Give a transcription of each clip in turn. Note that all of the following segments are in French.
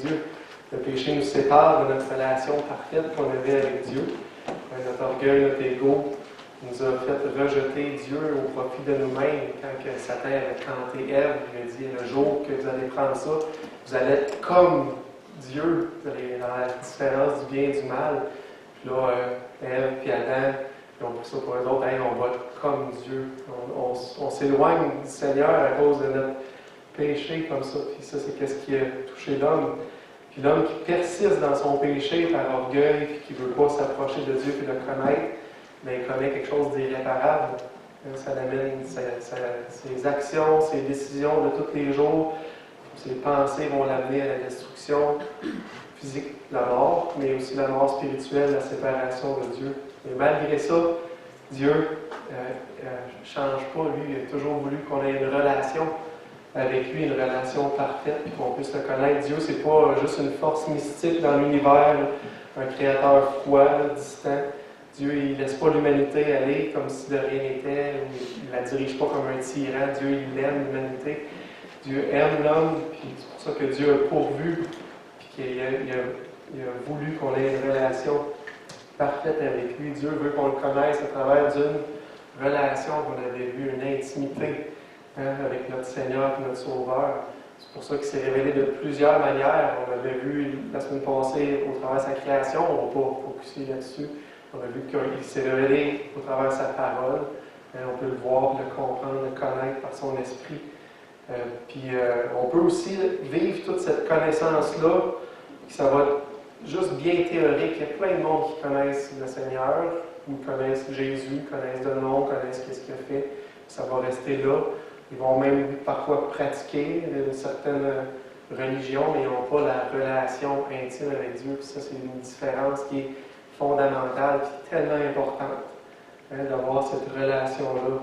Dieu. Le péché nous sépare de notre relation parfaite qu'on avait avec Dieu. Notre orgueil, notre ego nous a fait rejeter Dieu au profit de nous-mêmes. Quand que Satan avait tenté Ève, il a dit, le jour que vous allez prendre ça, vous allez être comme Dieu, vous allez dans la différence du bien et du mal. Puis là, Ève et Adam, ils ont pris ça pour eux autres, hey, on va être comme Dieu. On s'éloigne du Seigneur à cause de notre péché comme ça. Puis ça, c'est ce qui a touché l'homme. Puis l'homme qui persiste dans son péché par orgueil, puis qui ne veut pas s'approcher de Dieu et le connaître, mais il commet quelque chose d'irréparable. Ça l'amène, ses actions, ses décisions de tous les jours, ses pensées vont l'amener à la destruction physique, la mort, mais aussi la mort spirituelle, la séparation de Dieu. Et malgré ça, Dieu ne change pas. Lui, il a toujours voulu qu'on ait une relation avec lui, une relation parfaite, puis qu'on puisse le connaître. Dieu, c'est pas juste une force mystique dans l'univers, un créateur froid, distant. Dieu, il ne laisse pas l'humanité aller comme si de rien n'était, il ne la dirige pas comme un tyran. Dieu, il aime l'humanité. Dieu aime l'homme, puis c'est pour ça que Dieu a pourvu, puis qu'il a voulu qu'on ait une relation parfaite avec lui. Dieu veut qu'on le connaisse à travers d'une relation qu'on avait vue, une intimité avec notre Seigneur et notre Sauveur. C'est pour ça qu'il s'est révélé de plusieurs manières. On l'avait vu la semaine passée au travers de sa création, on ne va pas focusser là-dessus. On a vu qu'il s'est révélé au travers de sa parole. On peut le voir, le comprendre, le connaître par son esprit. On peut aussi vivre toute cette connaissance-là, ça va être juste bien théorique. Il y a plein de monde qui connaissent le Seigneur, ou connaissent Jésus, connaissent le nom, connaissent ce qu'il a fait. Ça va rester là. Ils vont même parfois pratiquer une certaine religion, mais ils n'ont pas la relation intime avec Dieu. Puis ça, c'est une différence qui est fondamentale et tellement importante, d'avoir cette relation-là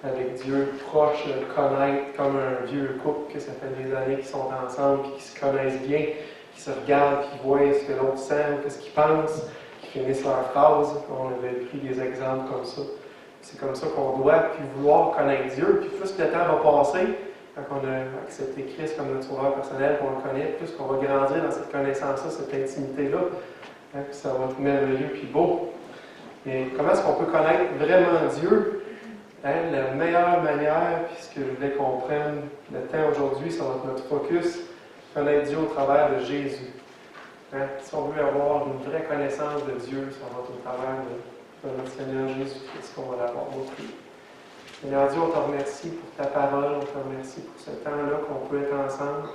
avec Dieu, proche, le connaître comme un vieux couple, que ça fait des années qu'ils sont ensemble, puis qui se connaissent bien, qui se regardent, qui voient ce que l'autre sent, qu'est-ce qu'ils pensent, qui finissent leurs phrases. On avait pris des exemples comme ça. C'est comme ça qu'on doit puis vouloir connaître Dieu. Puis plus le temps va passer, quand on a accepté Christ comme notre sauveur personnel, qu'on le connaît, plus qu'on va grandir dans cette connaissance-là, cette intimité-là, puis ça va être merveilleux puis beau. Mais comment est-ce qu'on peut connaître vraiment Dieu? La meilleure manière, puis ce que je voulais qu'on prenne le temps aujourd'hui, ça va être notre focus, connaître Dieu au travers de Jésus. Si on veut avoir une vraie connaissance de Dieu, ça va être au travers de notre Seigneur Jésus-Christ qu'on va l'avoir montré. Seigneur Dieu, on te remercie pour ta parole, on te remercie pour ce temps-là qu'on peut être ensemble,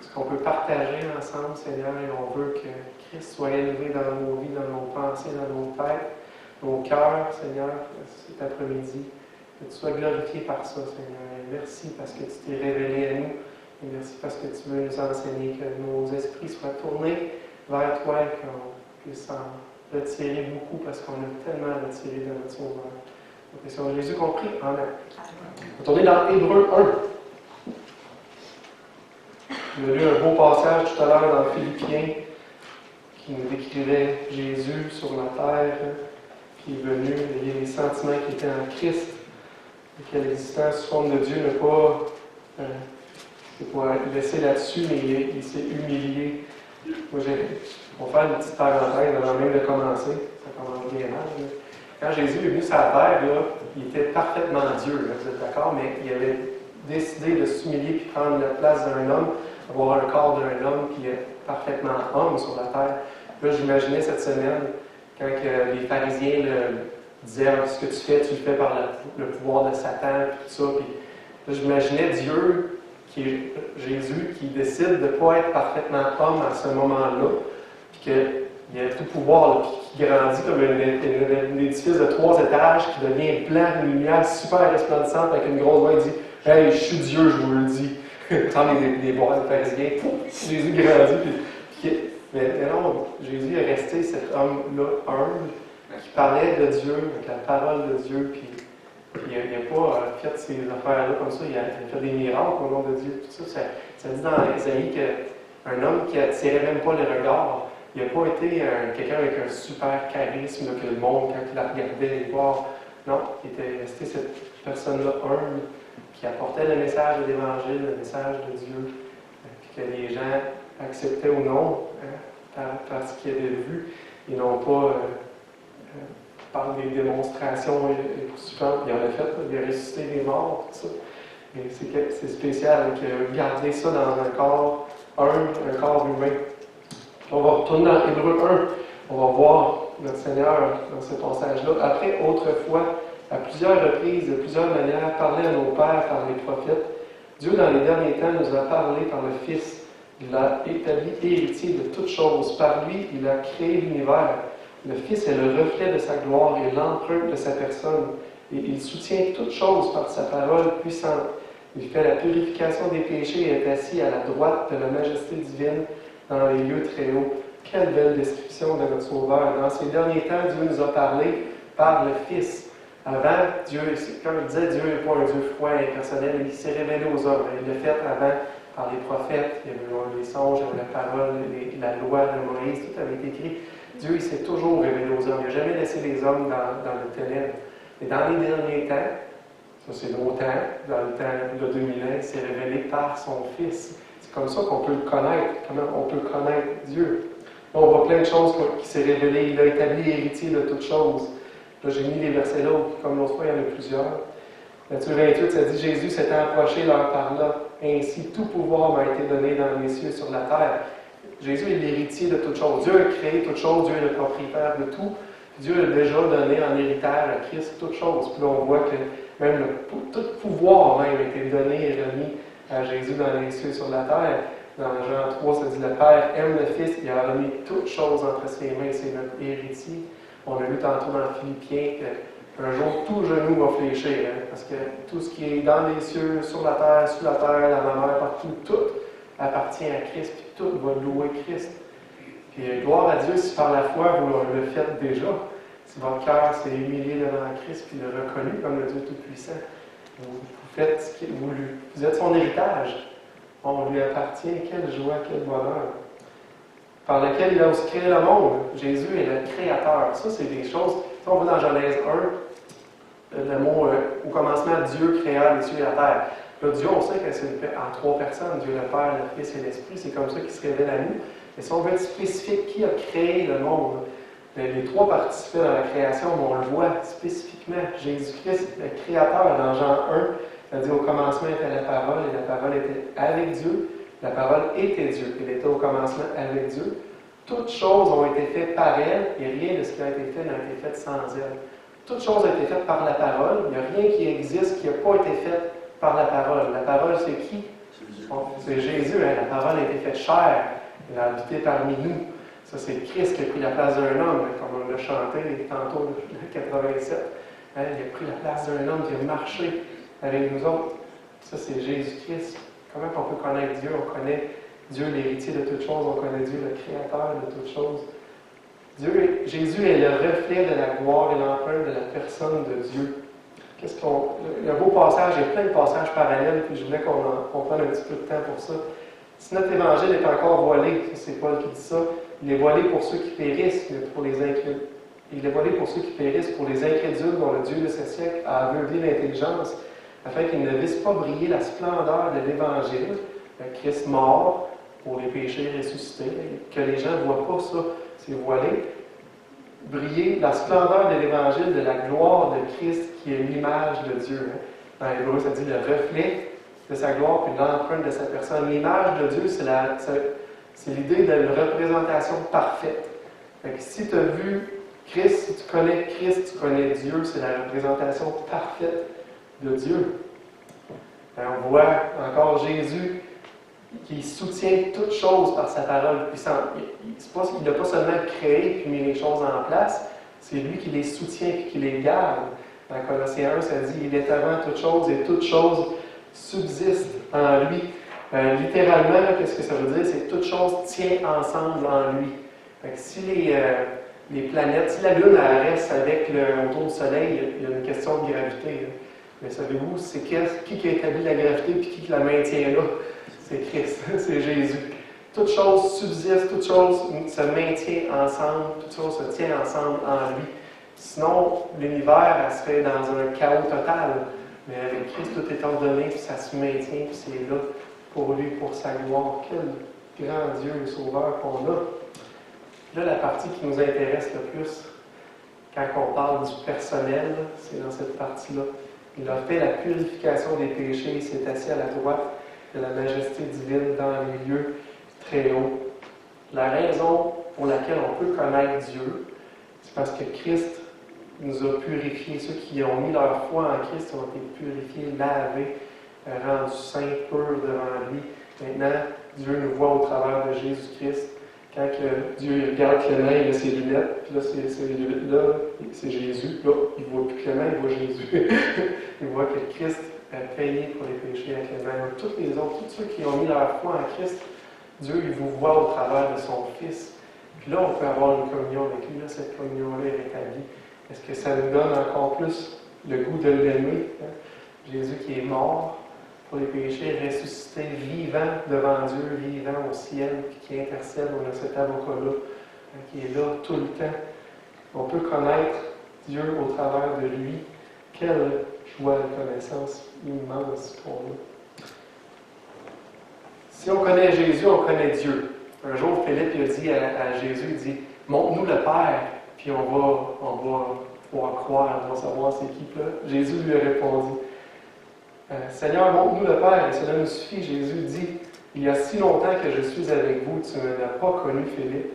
ce qu'on peut partager ensemble, Seigneur, et on veut que Christ soit élevé dans nos vies, dans nos pensées, dans nos têtes, nos cœurs, Seigneur, cet après-midi. Que tu sois glorifié par ça, Seigneur. Et merci parce que tu t'es révélé à nous. Et merci parce que tu veux nous enseigner, que nos esprits soient tournés vers toi et qu'on puisse en retirer beaucoup parce qu'on a tellement retiré de notre Sauveur. Donc, c'est sur Jésus qu'on prie. Amen. On va tourner dans Hébreux 1. On a lu un beau passage tout à l'heure dans Philippiens qui nous décrivait Jésus sur la terre, qui est venu, il y a les sentiments qui étaient en Christ, et que l'existence sous forme de Dieu n'a pas laissé là-dessus, mais il s'est humilié. Moi, on va faire une petite parenthèse avant même de commencer. Ça commence bien mal. Là. Quand Jésus est venu sur la terre, là, il était parfaitement Dieu, là, vous êtes d'accord, mais il avait décidé de s'humilier et prendre la place d'un homme, avoir un corps d'un homme qui est parfaitement homme sur la terre. Là, j'imaginais cette semaine, quand les pharisiens disaient ce que tu fais par le pouvoir de Satan, et tout ça. Puis, là, j'imaginais Dieu, qui est Jésus, qui décide de ne pas être parfaitement homme à ce moment-là, puis qu'il a tout pouvoir, là, puis qui grandit comme un édifice de 3 étages, qui devient blanc, une lumière super resplendissante, avec une grosse voix, il dit « Hey, je suis Dieu, je vous le dis. » Prends des bois de pharisiens, Jésus grandit, mais non, Jésus est resté cet homme-là humble, qui parlait de Dieu, avec la parole de Dieu, puis il n'a pas fait ces affaires-là comme ça, il a fait des miracles au nom de Dieu, tout ça. Ça dit dans Ésaïe qu'un homme qui n'attirait même pas le regard, il n'a pas été quelqu'un avec un super charisme, là, que le monde, quand il la regardait, les voir. Non, il était resté cette personne-là humble, qui apportait le message de l'Évangile, le message de Dieu, puis que les gens acceptaient ou non, par ce qu'ils avaient vu, et non pas par des démonstrations époustouflantes. Il en a fait, il a ressuscité les morts, tout ça. Mais c'est spécial que garder ça dans un corps humain. On va retourner dans Hébreux 1, on va voir notre Seigneur dans ce passage-là. Après, autrefois, à plusieurs reprises, de plusieurs manières, parler à nos pères par les prophètes. Dieu, dans les derniers temps, nous a parlé par le Fils. Il l'a établi héritier de toutes choses. Par lui, il a créé l'univers. Le Fils est le reflet de sa gloire et l'empreinte de sa personne. Et il soutient toutes choses par sa parole puissante. Il fait la purification des péchés et est assis à la droite de la majesté divine dans les lieux très hauts. Quelle belle description de notre Sauveur. Dans ces derniers temps, Dieu nous a parlé par le Fils. Avant, Dieu, quand il disait Dieu n'est pas un Dieu froid et impersonnel, il s'est révélé aux hommes. Il l'a fait avant par les prophètes, il y avait les songes, il y avait la parole, la loi de Moïse, tout avait été écrit. Dieu, il s'est toujours révélé aux hommes. Il n'a jamais laissé les hommes dans le ténèbres. Et dans les derniers temps, ça c'est nos temps, dans le temps de 2000 ans, il s'est révélé par son Fils. C'est comme ça qu'on peut le connaître, comment on peut connaître Dieu. Là, on voit plein de choses qui s'est révélé. Il a établi héritier de toutes choses. Là, j'ai mis les versets là, comme l'autre fois, il y en a plusieurs. Matthieu 28, ça dit « Jésus s'était approché leur par là. Ainsi, tout pouvoir m'a été donné dans les cieux et sur la terre. » Jésus est l'héritier de toutes choses. Dieu a créé toutes choses, Dieu est le propriétaire de tout. Dieu a déjà donné en héritage à Christ toutes choses. Puis là, on voit que même tout pouvoir même a été donné et remis à Jésus dans les cieux et sur la terre. Dans Jean 3, ça dit « Le Père aime le Fils, il a remis toutes choses entre ses mains, c'est notre héritier. » On a lu tantôt dans Philippiens qu'un jour, tout genou va fléchir, parce que tout ce qui est dans les cieux, sur la terre, sous la terre, dans la mer, partout, tout appartient à Christ, puis tout va louer Christ. Puis gloire à Dieu si par la foi vous le faites déjà, si votre cœur s'est humilié devant Christ, puis le reconnu comme le Dieu Tout-Puissant. Vous faites ce qu'il vous lui. Vous êtes son héritage. On lui appartient. Quelle joie, quel bonheur. Par lequel il a aussi créé le monde. Jésus est le créateur. Ça, c'est des choses. Si on va dans Genèse 1, le mot au commencement, Dieu créa les cieux et la terre. Là, Dieu, on sait que c'est en trois personnes, Dieu le Père, le Fils et l'Esprit. C'est comme ça qu'il se révèle à nous. Et si on veut être spécifique, qui a créé le monde? Les trois participaient dans la création, mais on le voit spécifiquement. Jésus-Christ, le créateur, dans Jean 1, il a dit au commencement était la parole, et la parole était avec Dieu. La parole était Dieu. Elle était au commencement avec Dieu. Toutes choses ont été faites par elle, et rien de ce qui a été fait n'a été fait sans elle. Toutes choses ont été faites par la parole. Il n'y a rien qui existe qui n'a pas été fait par la parole. La parole, c'est qui? C'est Jésus. Hein? La parole a été faite chair. Elle a habité parmi nous. Ça, c'est Christ qui a pris la place d'un homme, comme on l'a chanté tantôt, le 87. Hein? Il a pris la place d'un homme qui a marché avec nous autres. Ça, c'est Jésus-Christ. Comment on peut connaître Dieu? On connaît Dieu, l'héritier de toutes choses. On connaît Dieu, le créateur de toutes choses. Jésus est le reflet de la gloire et l'empreinte de la personne de Dieu. Il y a un beau passage, il y a plein de passages parallèles, puis je voulais qu'on prenne un petit peu de temps pour ça. Si notre évangile est encore voilé, c'est Paul qui dit ça, il est voilé pour ceux qui périssent, mais pour les incrédules. Il est voilé pour ceux qui périssent, pour les incrédules dont le Dieu de ce siècle a aveuglé l'intelligence, afin qu'ils ne vissent pas briller la splendeur de l'Évangile, le Christ mort pour les péchés ressuscités, que les gens ne voient pas ça, c'est voilé. Briller la splendeur de l'Évangile, de la gloire de Christ, qui est l'image de Dieu. Dans l'Hébreu, ça dit le reflet de sa gloire puis l'empreinte de sa personne. L'image de Dieu, c'est l'idée d'une représentation parfaite. Fait que si tu as vu Christ, si tu connais Christ, tu connais Dieu, c'est la représentation parfaite de Dieu. On voit encore Jésus qui soutient toutes choses par sa parole puissante. Il n'a pas seulement créé puis mis les choses en place, c'est lui qui les soutient et qui les garde. Dans Colossiens 1, ça dit « Il est avant toutes choses et toutes choses subsistent en lui ». Littéralement, qu'est-ce que ça veut dire? C'est que toute chose tient ensemble en lui. Fait que si les planètes, si la Lune elle reste autour du Soleil, il y a une question de gravité. Là. Mais savez-vous, c'est qui a établi la gravité et qui la maintient là? C'est Christ, c'est Jésus. Toute chose subsiste, toute chose se maintient ensemble, toute chose se tient ensemble en lui. Sinon, l'univers elle serait dans un chaos total. Mais avec Christ, tout est ordonné, puis ça se maintient, puis c'est là pour lui, pour sa gloire. grand Dieu et Sauveur qu'on a. Là, la partie qui nous intéresse le plus, quand on parle du personnel, c'est dans cette partie-là. Il a fait la purification des péchés, il s'est assis à la droite de la majesté divine dans les lieux très hauts. La raison pour laquelle on peut connaître Dieu, c'est parce que Christ nous a purifiés. Ceux qui ont mis leur foi en Christ ont été purifiés, lavés, rendus saints, purs devant lui. Maintenant, Dieu nous voit au travers de Jésus-Christ. Quand Dieu regarde Clément, il a ses lunettes, puis là, c'est Jésus. Là, il ne voit plus Clément, il voit Jésus. Il voit que Christ a payé pour les péchés à Clément. Tous les autres, tous ceux qui ont mis leur foi en Christ, Dieu, il vous voit au travers de son Fils. Puis là, on peut avoir une communion avec lui. Là, cette communion-là est rétablie. Est-ce que ça nous donne encore plus le goût de l'aimer? Hein? Jésus qui est mort pour les péchés, ressuscité, vivant devant Dieu, vivant au ciel, puis qui intercède. On a cet avocat-là, hein, qui est là tout le temps. On peut connaître Dieu au travers de lui. Quelle joie de connaissance immense qu'on a. Si on connaît Jésus, on connaît Dieu. Un jour, Philippe il a dit à Jésus, il dit, montre-nous le Père, puis on va pouvoir croire, on va savoir c'est qui. Là. Jésus lui a répondu, Seigneur, montre-nous le Père, et cela nous suffit. Jésus dit, il y a si longtemps que je suis avec vous, tu ne m'as pas connu, Philippe.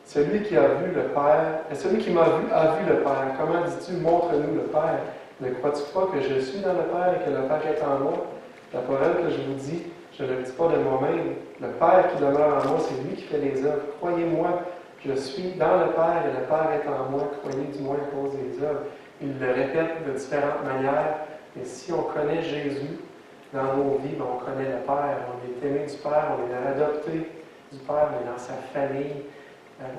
Celui qui a vu le Père, celui qui m'a vu a vu le Père. Comment dis-tu, montre-nous le Père? Ne crois-tu pas que je suis dans le Père et que le Père est en moi? La parole que je vous dis, je ne le dis pas de moi-même. Le Père qui demeure en moi, c'est lui qui fait les œuvres. Croyez-moi, je suis dans le Père et le Père est en moi. Croyez du moins à cause des œuvres. Il le répète de différentes manières. Mais si on connaît Jésus dans nos vies, on connaît le Père. On est aimé du Père, on est adopté du Père, on est dans sa famille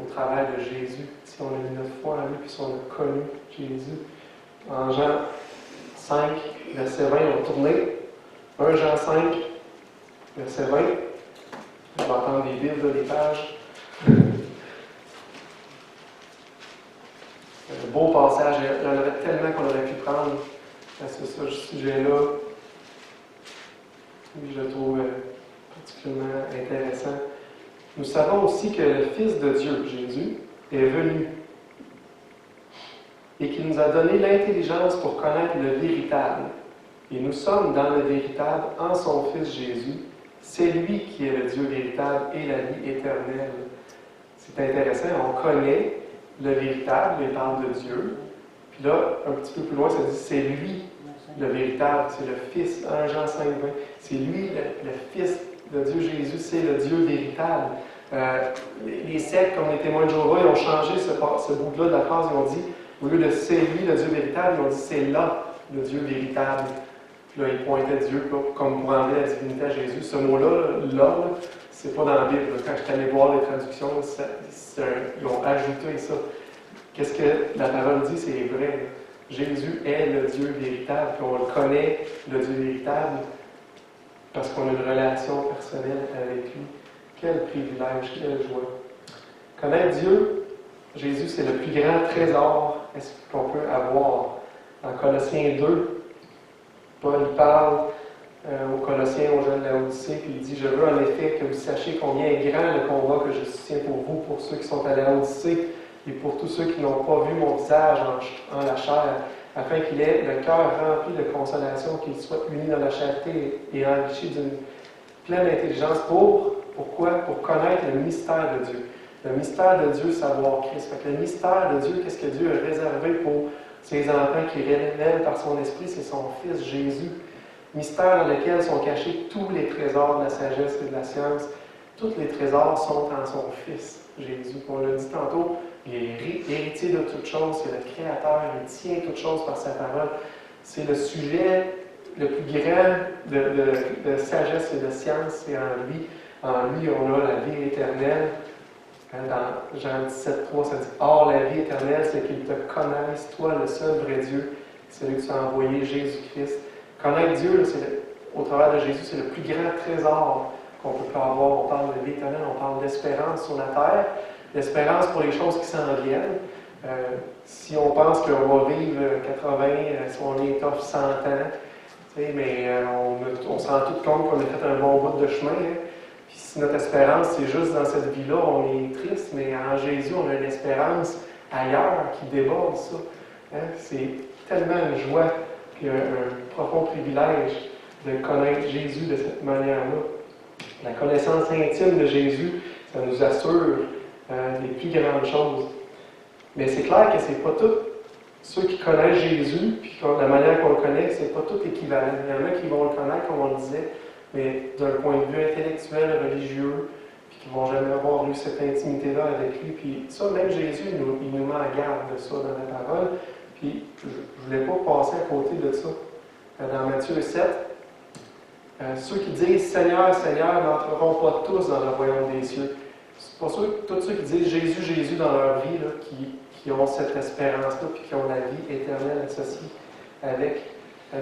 au travers de Jésus. Si on a mis notre foi en lui, puis si on a connu Jésus. En Jean 5, verset 20, on va tourner. 1 Jean 5, verset 20. On va entendre des Bibles, des pages. Un beau passage. Il y en avait tellement qu'on aurait pu prendre à ce sujet-là. Je le trouve particulièrement intéressant. Nous savons aussi que le Fils de Dieu, Jésus, est venu et qu'il nous a donné l'intelligence pour connaître le véritable. Et nous sommes dans le véritable en son Fils Jésus. C'est lui qui est le Dieu véritable et la vie éternelle. C'est intéressant, on connaît le véritable, il parle de Dieu. Puis là, un petit peu plus loin, ça dit c'est lui le véritable, c'est le Fils. 1 Jean 5, 20. C'est lui le Fils de Dieu Jésus, c'est le Dieu véritable. Les sectes, comme les témoins de Jéhovah, ils ont changé ce bout-là de la phrase, ils ont dit, au lieu de c'est lui le Dieu véritable, ils ont dit c'est là le Dieu véritable. Puis là, ils pointaient Dieu comme pour enlever la divinité à Jésus. Ce mot-là, là, c'est pas dans la Bible. Quand je suis allé voir les traductions, ils ont ajouté ça. Qu'est-ce que la parole dit? C'est vrai. Jésus est le Dieu véritable, puis on le connaît, le Dieu véritable, parce qu'on a une relation personnelle avec lui. Quel privilège, quelle joie. Connaître Dieu, Jésus, c'est le plus grand trésor qu'on peut avoir. Dans Colossiens 2, Paul parle aux Colossiens, aux jeunes de Laodicée, puis il dit, je veux en effet que vous sachiez combien est grand le combat que je soutiens pour vous, pour ceux qui sont à Laodicée, et pour tous ceux qui n'ont pas vu mon visage en la chair, afin qu'il ait le cœur rempli de consolation, qu'il soit uni dans la charité et enrichi d'une pleine intelligence. Pourquoi? Pour connaître le mystère de Dieu. Le mystère de Dieu, savoir Christ. Fait que le mystère de Dieu, qu'est-ce que Dieu a réservé pour ses enfants qui révèlent par son esprit, c'est son Fils Jésus. Mystère dans lequel sont cachés tous les trésors de la sagesse et de la science. Tous les trésors sont en son Fils Jésus. On l'a dit tantôt, il est héritier de toutes choses, c'est le Créateur, il tient toutes choses par sa parole. C'est le sujet le plus grand de sagesse et de science, c'est en lui. En lui, on a la vie éternelle. Dans Jean 17, 3, ça dit « Or, la vie éternelle, c'est qu'ils te connaissent, toi, le seul vrai Dieu, celui que tu as envoyé, Jésus-Christ. » Connaître Dieu, au travers de Jésus, c'est le plus grand trésor qu'on peut avoir. On parle de vie éternelle, on parle d'espérance sur la terre, l'espérance pour les choses qui s'en viennent. Si on pense qu'on va vivre 80, si on est off 100 ans, mais on se rend tout compte qu'on a fait un bon bout de chemin. Hein? Puis si notre espérance, c'est juste dans cette vie-là, on est triste, mais en Jésus, on a une espérance ailleurs qui déborde ça. Hein? C'est tellement une joie et un profond privilège de connaître Jésus de cette manière-là. La connaissance intime de Jésus, ça nous assure les plus grandes choses. Mais c'est clair que c'est pas tout. Ceux qui connaissent Jésus, puis la manière qu'on le connaît, c'est pas tout équivalent. Il y en a qui vont le connaître, comme on le disait, mais d'un point de vue intellectuel, religieux, puis qui vont jamais avoir eu cette intimité-là avec lui. Puis ça, même Jésus, il nous met en garde de ça dans la parole. Puis je ne voulais pas passer à côté de ça. Dans Matthieu 7, ceux qui disent Seigneur, Seigneur n'entreront pas tous dans le royaume des cieux. C'est pas tous ceux qui disent Jésus, Jésus dans leur vie, là, qui ont cette espérance-là, puis qui ont la vie éternelle associée avec.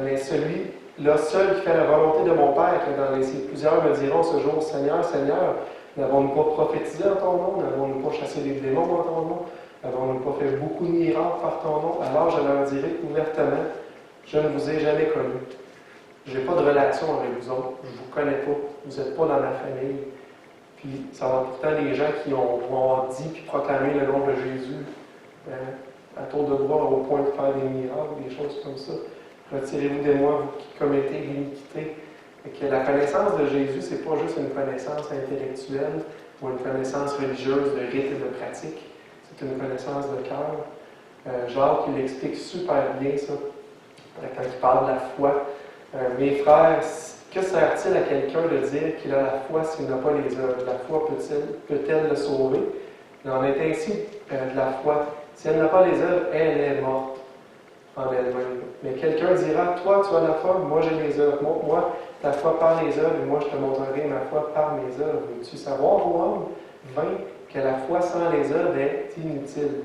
Mais celui-là seul qui fait la volonté de mon Père, que dans les plusieurs me diront ce jour, Seigneur, Seigneur, n'avons-nous pas prophétisé en ton nom? N'avons-nous pas chassé des démons en ton nom? N'avons-nous pas fait beaucoup de miracles par ton nom? Alors je leur dirai ouvertement, je ne vous ai jamais connu. Je n'ai pas de relation avec vous autres. Je ne vous connais pas. Vous n'êtes pas dans ma famille. Puis ça va pourtant des gens qui vont dit puis proclamer le nom de Jésus à tour de bras au point de faire des miracles, des choses comme ça. Retirez-vous de moi, vous qui commettez l'iniquité. Que la connaissance de Jésus, c'est pas juste une connaissance intellectuelle ou une connaissance religieuse de rite et de pratique. C'est une connaissance de cœur. Jacques, il explique super bien ça quand il parle de la foi. Mes frères, que sert-il à quelqu'un de dire qu'il a la foi s'il n'a pas les œuvres? La foi peut-elle le sauver? Il en est ainsi de la foi. Si elle n'a pas les œuvres, elle est morte en elle-même. Mais quelqu'un dira, toi tu as la foi, moi j'ai les œuvres. Moi, ta foi par les œuvres, et moi je te montrerai ma foi par mes œuvres. Veux-tu savoir, ô homme, vain, que la foi sans les œuvres est inutile?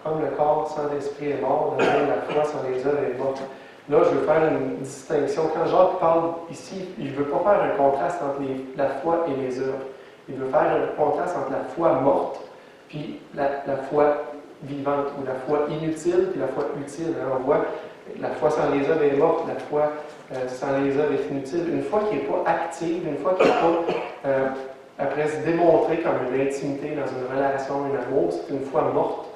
Comme le corps sans l'esprit est mort, de même la foi sans les œuvres est morte. Là, je veux faire une distinction. Quand Jacques parle ici, il ne veut pas faire un contraste entre la foi et les œuvres. Il veut faire un contraste entre la foi morte puis la foi vivante, ou la foi inutile puis la foi utile. Alors, on voit la foi sans les œuvres est morte, la foi sans les œuvres est inutile. Une foi qui n'est pas active, une foi qui n'est pas après se démontrer comme une intimité dans une relation, un amour, c'est une foi morte.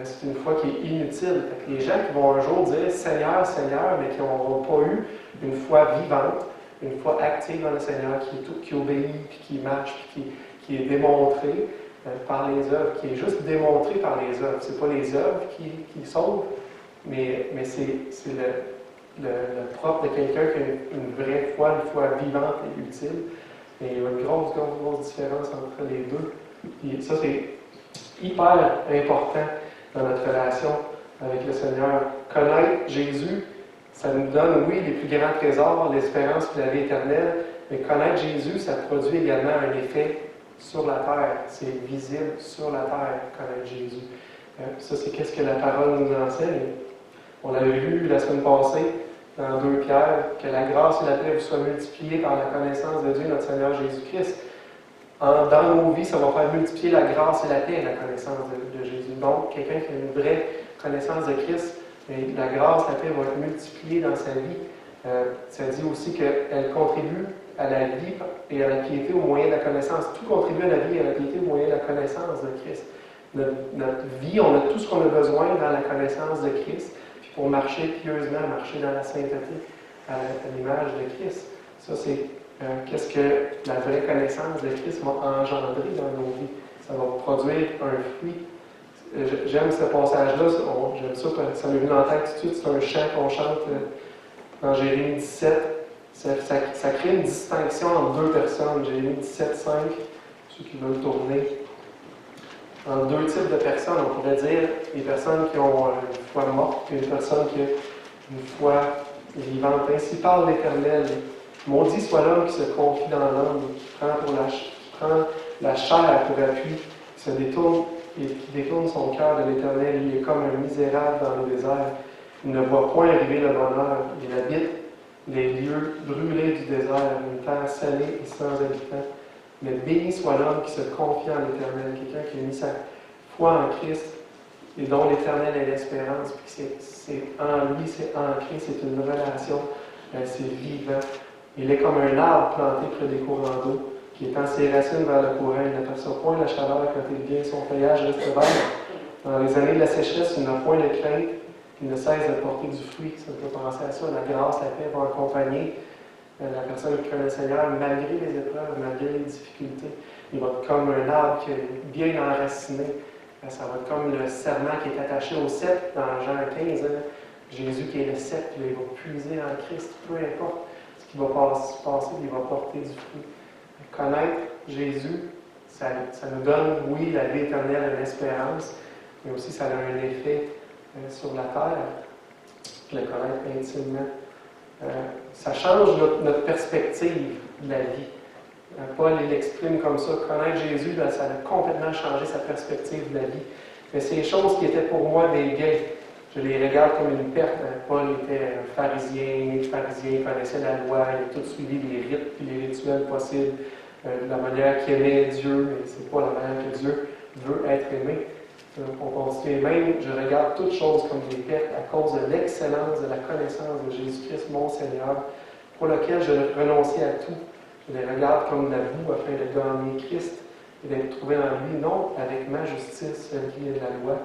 C'est une foi qui est inutile. Fait que les gens qui vont un jour dire Seigneur, Seigneur, mais qui n'auront pas eu une foi vivante, une foi active dans le Seigneur, qui obéit, puis qui marche, puis qui est démontrée par les œuvres, qui est juste démontrée par les œuvres. Ce n'est pas les œuvres qui sauvent, mais c'est le propre de quelqu'un qui a une vraie foi, une foi vivante et utile. Et il y a une grosse différence entre les deux. Et ça, c'est hyper important dans notre relation avec le Seigneur. Connaître Jésus, ça nous donne, oui, les plus grands trésors, l'espérance et la vie éternelle, mais connaître Jésus, ça produit également un effet sur la terre. C'est visible sur la terre, connaître Jésus. Ça, c'est qu'est-ce que la parole nous enseigne. On l'avait vu la semaine passée dans 2 Pierre, que la grâce et la paix vous soient multipliées par la connaissance de Dieu, notre Seigneur Jésus-Christ. Dans nos vies, ça va faire multiplier la grâce et la paix, la connaissance de Jésus. Donc, quelqu'un qui a une vraie connaissance de Christ, la grâce, la paix vont être multipliées dans sa vie. Ça dit aussi qu'elle contribue à la vie et à la piété au moyen de la connaissance. Tout contribue à la vie et à la piété au moyen de la connaissance de Christ. Notre vie, on a tout ce qu'on a besoin dans la connaissance de Christ, puis pour marcher pieusement, marcher dans la sainteté à l'image de Christ. Ça, c'est qu'est-ce que la vraie connaissance de Christ va engendrer dans nos vies. Ça va produire un fruit. J'aime ce passage-là, j'aime ça, ça m'est venu en tête tout de suite, c'est un chant qu'on chante dans Jérémie 17. Ça crée une distinction entre deux personnes. Jérémie 17, 5, ceux qui veulent tourner. Entre deux types de personnes, on pourrait dire les personnes qui ont une foi morte et les personnes qui ont une foi vivante. Ainsi parle l'Éternel. Maudit soit l'homme qui se confie dans l'homme, qui prend la chair pour appui, qui se détourne et qui détourne son cœur de l'Éternel. Il est comme un misérable dans le désert. Il ne voit point arriver le bonheur. Il habite les lieux brûlés du désert, une terre salée et sans habitants. Mais béni soit l'homme qui se confie en l'Éternel, quelqu'un qui a mis sa foi en Christ et dont l'Éternel est l'espérance. Puis c'est en lui, c'est ancré, c'est une relation, c'est vivant. Il est comme un arbre planté près des courants d'eau, qui étend ses racines vers le courant. Il n'aperçoit point la chaleur quand il vient, son feuillage reste vert. Dans les années de la sécheresse, il n'a point de crainte, il ne cesse de porter du fruit. Ça me fait penser à ça. La grâce, la paix vont accompagner la personne qui connaît le Seigneur, malgré les épreuves, malgré les difficultés. Il va être comme un arbre qui est bien enraciné. Ça va être comme le serment qui est attaché au cep dans Jean 15. Jésus qui est le cep, il va puiser en Christ, peu importe ce qui va passer, il va porter du fruit. Connaître Jésus, ça nous donne, oui, la vie éternelle et l'espérance, mais aussi ça a un effet sur la terre, le connaître intimement. Ça change notre perspective de la vie. Paul l'exprime comme ça. Connaître Jésus, ça a complètement changé sa perspective de la vie. Mais ces choses qui étaient pour moi des gains, je les regarde comme une perte. Paul était un pharisien, né de pharisien, il connaissait la loi, il a tout suivi les rites et les rituels possibles, de la manière qu'il aimait Dieu, mais ce n'est pas la manière que Dieu veut être aimé. On continue même, je regarde toutes choses comme des pertes à cause de l'excellence de la connaissance de Jésus-Christ, mon Seigneur, pour lequel je renonçais à tout. Je les regarde comme de la boue afin de gagner Christ et d'être trouvé en lui, non avec ma justice, celle qui est de la loi,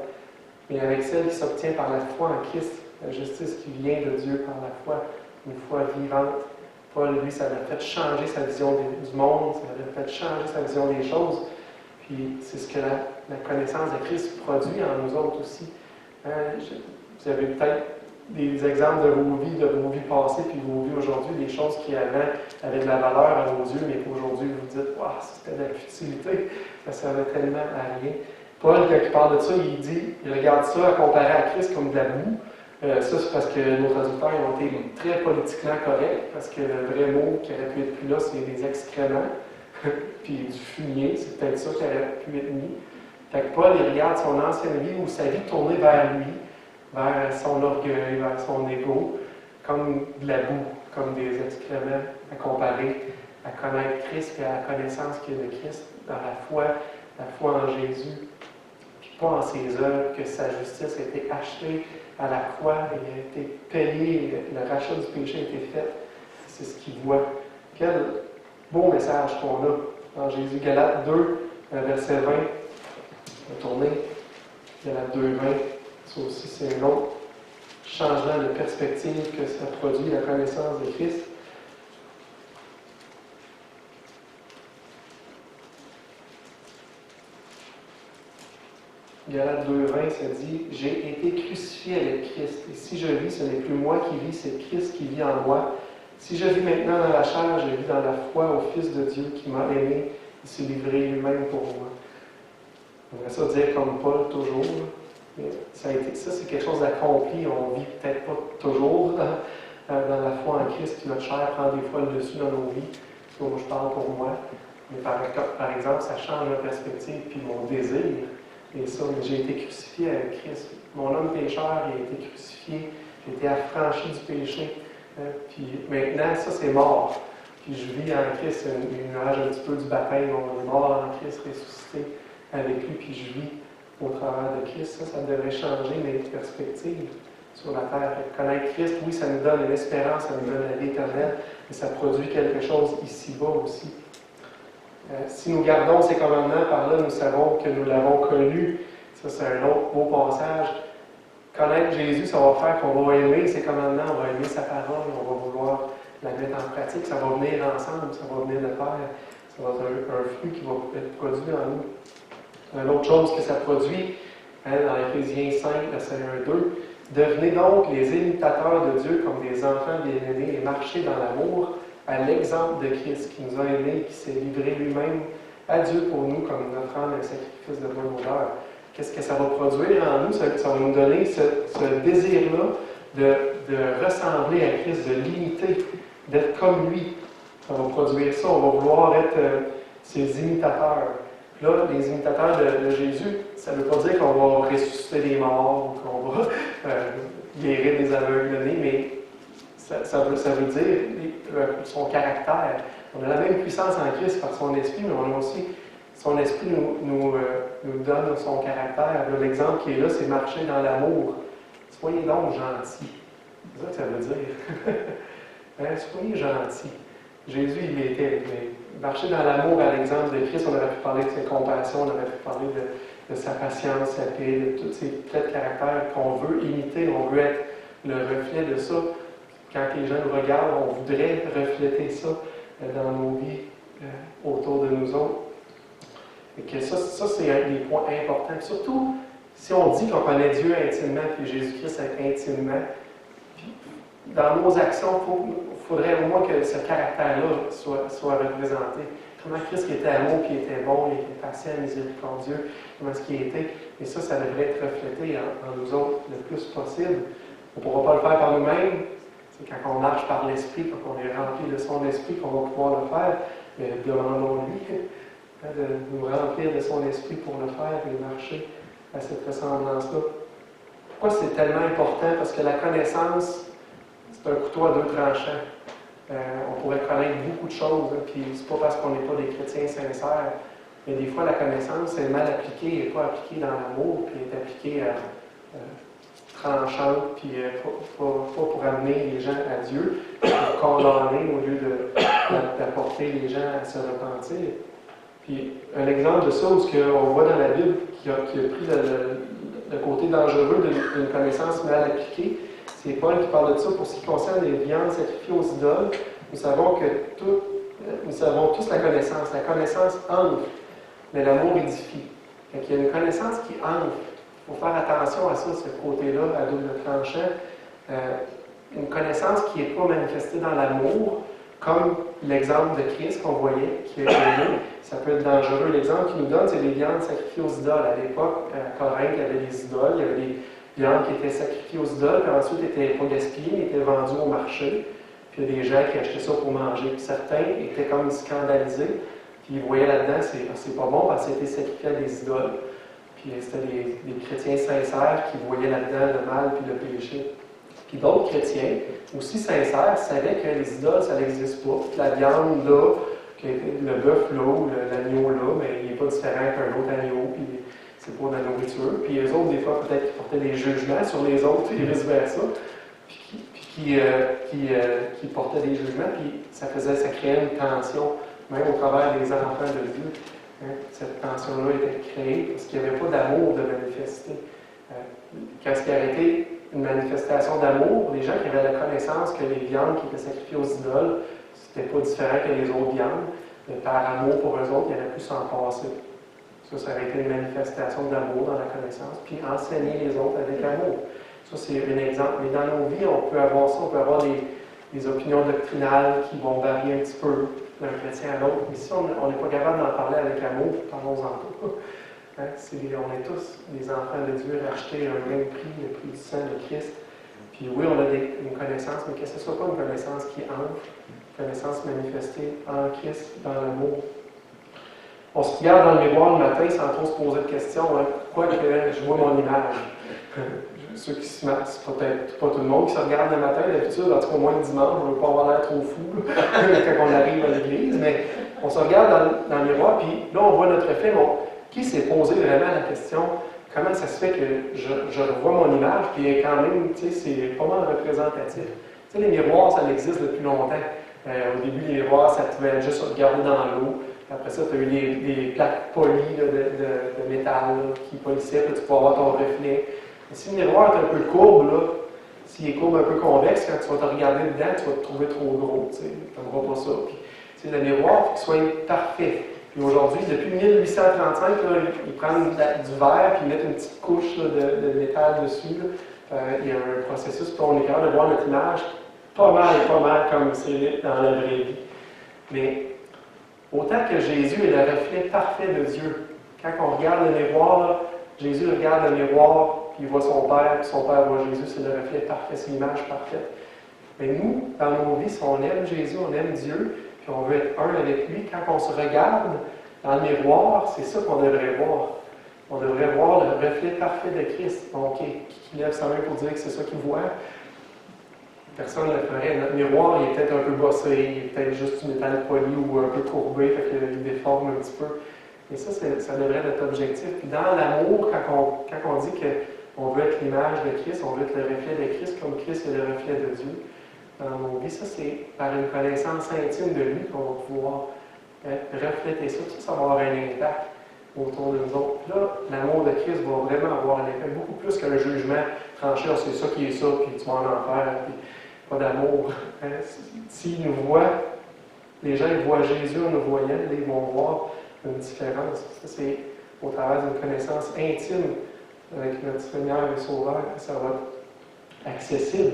mais avec celle qui s'obtient par la foi en Christ, la justice qui vient de Dieu par la foi, une foi vivante. Paul, lui, ça l'a fait changer sa vision du monde, ça l'a fait changer sa vision des choses. Puis c'est ce que la connaissance de Christ produit en nous autres aussi. Vous avez peut-être des exemples de vos vies passées, puis vos vies aujourd'hui, des choses qui avaient de la valeur à vos yeux, mais qu'aujourd'hui vous dites, waouh, c'était de la futilité, ça servait tellement à rien. Paul, quand il parle de ça, il regarde ça à comparer à Christ comme de la boue. Ça, c'est parce que nos traducteurs ont été très politiquement corrects, parce que le vrai mot qui aurait pu être plus là, c'est des excréments, puis du fumier, c'est peut-être ça qui aurait pu être mis. Fait que Paul, il regarde son ancienne vie ou sa vie tournée vers lui, vers son orgueil, vers son ego, comme de la boue, comme des excréments à comparer, à connaître Christ et à la connaissance qu'il y a de Christ dans la foi en Jésus, puis pas en ses œuvres, que sa justice a été achetée à la croix, et a été payée, le rachat du péché a été fait. C'est ce qu'il voit. Quel beau message qu'on a dans Jésus. Galates 2, verset 20. On va tourner. Galates 2, 20. Ça aussi, c'est un autre changement de perspective que ça produit, la connaissance de Christ. Galates 2, 20, ça dit « J'ai été crucifié avec Christ, et si je vis, ce n'est plus moi qui vis, c'est Christ qui vit en moi. Si je vis maintenant dans la chair, je vis dans la foi au Fils de Dieu qui m'a aimé et s'est livré lui-même pour moi. » On va ça dire comme Paul toujours. Mais ça, c'est quelque chose d'accompli. On ne vit peut-être pas toujours dans la foi en Christ. Puis notre chair prend des fois le dessus dans nos vies. Moi, je parle pour moi. Mais par exemple, ça change ma perspective puis mon désir. Et ça, j'ai été crucifié avec Christ. Mon homme pécheur, il a été crucifié. J'ai été affranchi du péché. Puis maintenant, ça, c'est mort. Puis je vis en Christ une image un petit peu du baptême. On est mort en Christ, ressuscité avec lui, puis je vis au travers de Christ. Ça devrait changer mes perspectives sur la terre. Connaître Christ, oui, ça nous donne une espérance, ça nous donne la vie éternelle, mais ça produit quelque chose ici-bas aussi. Si nous gardons ces commandements, par là, nous savons que nous l'avons connu. Ça, c'est un autre beau passage. Connaître Jésus, ça va faire qu'on va aimer ses commandements, on va aimer sa parole, on va vouloir la mettre en pratique. Ça va venir ensemble, ça va venir de pair. Ça va être un fruit qui va être produit en nous. Une autre chose que ça produit, dans Éphésiens 5, verset 1-2, « Devenez donc les imitateurs de Dieu comme des enfants bien-aimés et marchez dans l'amour à l'exemple de Christ qui nous a aimés et qui s'est livré lui-même à Dieu pour nous comme notre âme un sacrifice de bonne odeur. » Qu'est-ce que ça va produire en nous? Ça va nous donner ce désir-là de ressembler à Christ, de l'imiter, d'être comme lui. Ça va produire ça. On va vouloir être ses imitateurs. Là, les imitateurs de Jésus, ça ne veut pas dire qu'on va ressusciter des morts ou qu'on va guérir des aveugles, mais ça veut dire son caractère. On a la même puissance en Christ par son esprit, mais on a aussi son esprit nous donne son caractère. L'exemple qui est là, c'est marcher dans l'amour. Soyez donc gentils. C'est ça que ça veut dire. Soyez gentils. Jésus, il était. Marcher dans l'amour à l'exemple de Christ, on aurait pu parler de ses compassions, on aurait pu parler de sa patience, sa paix, de tous ces traits de caractère qu'on veut imiter, on veut être le reflet de ça. Quand les gens nous regardent, on voudrait refléter ça dans nos vies autour de nous autres. Et que ça c'est un des points importants. Puis surtout, si on dit qu'on connaît Dieu intimement, puis Jésus-Christ intimement, puis dans nos actions, il faudrait au moins que ce caractère-là soit représenté. Comment Christ qui était amour, qui était bon, qui était patient, miséricordieux, comment est-ce qu'il était. Et ça devrait être reflété en nous autres le plus possible. On ne pourra pas le faire par nous-mêmes. C'est quand on marche par l'Esprit, quand on est rempli de son Esprit, qu'on va pouvoir le faire. Mais demandons-lui de nous remplir de son Esprit pour le faire et marcher à cette ressemblance-là. Pourquoi c'est tellement important? Parce que la connaissance, c'est un couteau à deux tranchants. On pourrait connaître beaucoup de choses, hein, puis c'est pas parce qu'on n'est pas des chrétiens sincères, mais des fois la connaissance est mal appliquée, elle n'est pas appliquée dans l'amour, puis elle est appliquée tranchante, puis pas pour amener les gens à Dieu, pour condamner au lieu d'apporter les gens à se repentir. Puis un exemple de ça, où on voit dans la Bible qui a pris le côté dangereux d'une connaissance mal appliquée, c'est Paul qui parle de ça pour ce qui concerne les viandes sacrifiées aux idoles. Nous avons tous la connaissance. La connaissance enfle, mais l'amour édifie. Donc, il y a une connaissance qui enfle. Il faut faire attention à ça, ce côté-là, à double tranchant. Une connaissance qui n'est pas manifestée dans l'amour, comme l'exemple de Christ qu'on voyait, qui est donné. Ça peut être dangereux. L'exemple qu'il nous donne, c'est les viandes sacrifiées aux idoles. À l'époque, à Corinthe, il y avait des idoles, il y avait des viandes qui étaient sacrifiées aux idoles, puis ensuite n'étaient pas gaspillées, mais étaient vendues au marché. Puis il y a des gens qui achetaient ça pour manger. Puis certains étaient comme scandalisés, puis ils voyaient là-dedans, c'est pas bon parce que c'était sacrifié à des idoles. Puis c'était des chrétiens sincères qui voyaient là-dedans le mal puis le péché. Puis d'autres chrétiens, aussi sincères, savaient que les idoles, ça n'existe pas. Puis la viande là, le bœuf là, ou l'agneau là, mais il n'est pas différent qu'un autre agneau, puis c'est pour la nourriture. Puis eux autres, des fois, peut-être qu'ils portaient des jugements sur les autres et vice-versa, puis qui portaient des jugements, puis ça créait une tension, même au travers des enfants de Dieu. Hein, cette tension-là était créée parce qu'il n'y avait pas d'amour de manifester. Quand ce qui a été une manifestation d'amour, les gens qui avaient la connaissance que les viandes qui étaient sacrifiées aux idoles, c'était pas différent que les autres viandes, mais par amour pour eux autres, ils auraient pu s'en passer. Ça aurait été une manifestation d'amour dans la connaissance, puis enseigner les autres avec amour. Ça, c'est un exemple. Mais dans nos vies, on peut avoir ça, on peut avoir des opinions doctrinales qui vont varier un petit peu d'un chrétien à l'autre. Mais si on n'est pas capable d'en parler avec amour, parlons-en pas. Hein? On est tous des enfants de Dieu rachetés à un même prix, le prix du sang de Christ. Puis oui, on a une connaissance, mais que ce ne soit pas une connaissance qui enfle, une connaissance manifestée en Christ, dans l'amour. On se regarde dans le miroir le matin sans trop se poser de questions. Hein? Pourquoi que je vois mon image? Ceux qui se mettent, c'est peut-être pas tout le monde qui se regarde le matin, d'habitude, en tout cas au moins le dimanche, on ne veut pas avoir l'air trop fou quand on arrive à l'église, mais on se regarde dans le miroir, puis là on voit notre reflet. Qui s'est posé vraiment la question, comment ça se fait que je revois mon image, puis quand même, tu sais, c'est pas mal représentatif. Tu sais, les miroirs, ça existe depuis longtemps. Au début, les miroirs, ça pouvait juste regarder dans l'eau. Après ça, tu as eu des plaques polies de métal là, qui polissaient, puis tu peux avoir ton reflet. Mais si le miroir est un peu courbe, s'il est courbe un peu convexe, quand tu vas te regarder dedans, tu vas te trouver trop gros. Tu n'aimeras pas ça. Puis, le miroir, il faut qu'il soit parfait. Puis aujourd'hui, depuis 1835, là, ils prennent du verre puis ils mettent une petite couche là, de métal dessus. Il y a un processus pour on est capable de voir notre image pas mal comme c'est dans la vraie vie. Mais autant que Jésus est le reflet parfait de Dieu. Quand on regarde le miroir, là, Jésus regarde le miroir, puis il voit son Père, puis son Père voit Jésus, c'est le reflet parfait, c'est l'image parfaite. Mais nous, dans nos vies, si on aime Jésus, on aime Dieu, puis on veut être un avec lui, quand on se regarde dans le miroir, c'est ça qu'on devrait voir. On devrait voir le reflet parfait de Christ. Donc, qui lève sa main pour dire que c'est ça qu'il voit? Personne ne le ferait. Notre miroir, il est peut-être un peu bossé, il est peut-être juste du métal poli ou un peu courbé, fait qu'il déforme un petit peu. Et ça devrait être notre objectif. Puis dans l'amour, quand on dit qu'on veut être l'image de Christ, on veut être le reflet de Christ, comme Christ est le reflet de Dieu, dans nos vies. Ça, c'est par une connaissance intime de lui qu'on va pouvoir refléter ça. Ça va avoir un impact autour de nous autres. Puis là, l'amour de Christ va vraiment avoir un effet beaucoup plus qu'un jugement tranché. Ah, c'est ça qui est ça, puis tu vas en enfer, puis pas d'amour. S'ils nous voient, les gens ils voient Jésus en nous voyant, là, ils vont voir une différence. Ça, c'est au travers d'une connaissance intime avec notre Seigneur et Sauveur que ça va être accessible.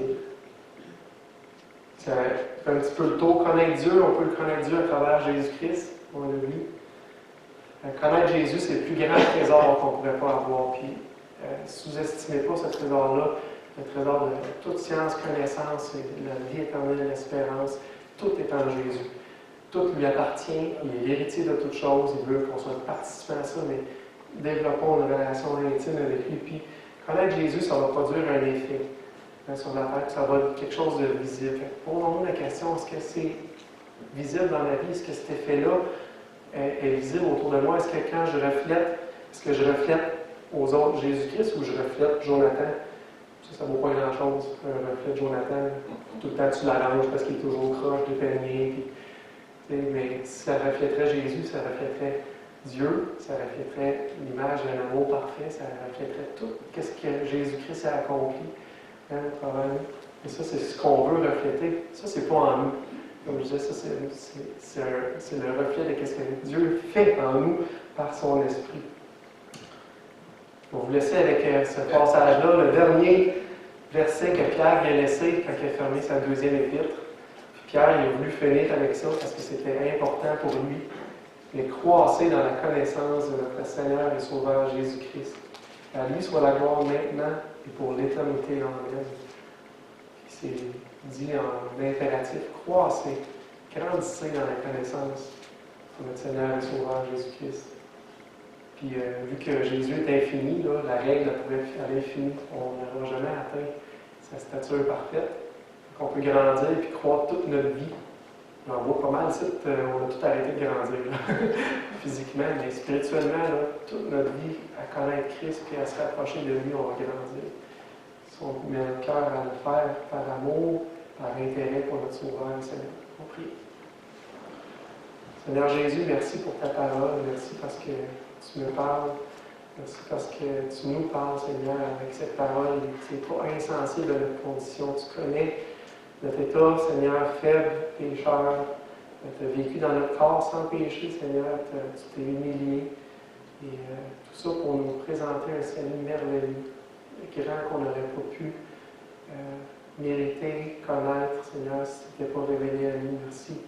Ça fait un petit peu le tour. Connaître Dieu, on peut le connaître Dieu à travers Jésus-Christ, on l'a vu. Connaître Jésus, c'est le plus grand trésor qu'on ne pourrait pas avoir. Puis, sous-estimez pas ce trésor-là, le trésor de toute science, connaissance, la vie éternelle, l'espérance, tout est en Jésus. Tout lui appartient, il est l'héritier de toutes choses, il veut qu'on soit participant à ça, mais développons une relation intime avec lui. Puis, connaître Jésus, ça va produire un effet sur la terre, ça va être quelque chose de visible. Posons-nous la question, est-ce que c'est visible dans la vie? Est-ce que cet effet-là est visible autour de moi? Est-ce que quand je reflète, est-ce que je reflète aux autres Jésus-Christ ou je reflète Jonathan? Ça ne vaut pas grand-chose, un reflet de Jonathan. Tout le temps, tu l'arranges parce qu'il est toujours croche, dépeigné. Mais si ça reflèterait Jésus, ça reflèterait Dieu, ça reflèterait l'image d'un amour parfait, ça reflèterait tout ce que Jésus-Christ a accompli au travers nous. Et ça, c'est ce qu'on veut refléter. Ça, c'est pas en nous. Comme je disais, ça, c'est le reflet de ce que Dieu fait en nous par son esprit. On va vous laisser avec ce passage-là, le dernier verset que Pierre a laissé quand il a fermé sa deuxième épître. Pierre, il a voulu finir avec ça parce que c'était important pour lui, mais croisser dans la connaissance de notre Seigneur et Sauveur Jésus-Christ. À lui soit la gloire maintenant et pour l'éternité. Amen. C'est dit en impératif, croissez, grandissez dans la connaissance de notre Seigneur et Sauveur Jésus-Christ. Puis, vu que Jésus est infini, là, la règle pourrait être à l'infini. On n'aura jamais atteint sa stature parfaite. On peut grandir et croître toute notre vie. On voit pas mal, on a tout arrêté de grandir, physiquement, mais spirituellement, là, toute notre vie à connaître Christ et à se rapprocher de lui, on va grandir. Si on met notre cœur à le faire par amour, par intérêt pour notre Sauveur, Seigneur. On prie. Seigneur Jésus, merci pour ta parole. Merci parce que tu me parles. Merci parce que tu nous parles, Seigneur, avec cette parole. Tu n'es pas insensé de notre condition. Tu connais notre état, Seigneur, faible, pécheur. Tu as vécu dans notre corps sans péché, Seigneur. Tu t'es humilié. Et tout ça pour nous présenter un salut merveilleux, grand qu'on n'aurait pas pu mériter, connaître, Seigneur, si tu n'étais pas révélé à nous. Merci.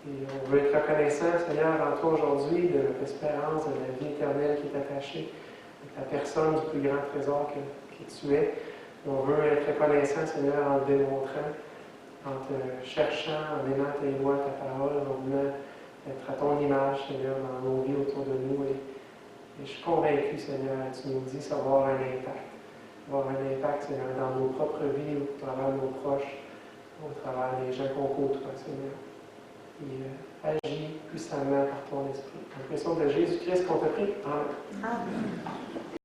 Et on veut être reconnaissant, Seigneur, en toi aujourd'hui, de notre espérance, de la vie éternelle qui est attachée, de ta personne, du plus grand trésor que tu es. Et on veut être reconnaissant, Seigneur, en te démontrant, en te cherchant, en aimant tes lois, ta parole, en voulant être à ton image, Seigneur, dans nos vies autour de nous. Et je suis convaincu, Seigneur, tu nous dis que ça va avoir un impact. Ça va avoir un impact, Seigneur, dans nos propres vies, au travers de nos proches, au travers des gens qu'on côtoie, Seigneur. Et agis puissamment par ton esprit. En l'impression de Jésus-Christ qu'on te prie. Amen. Amen.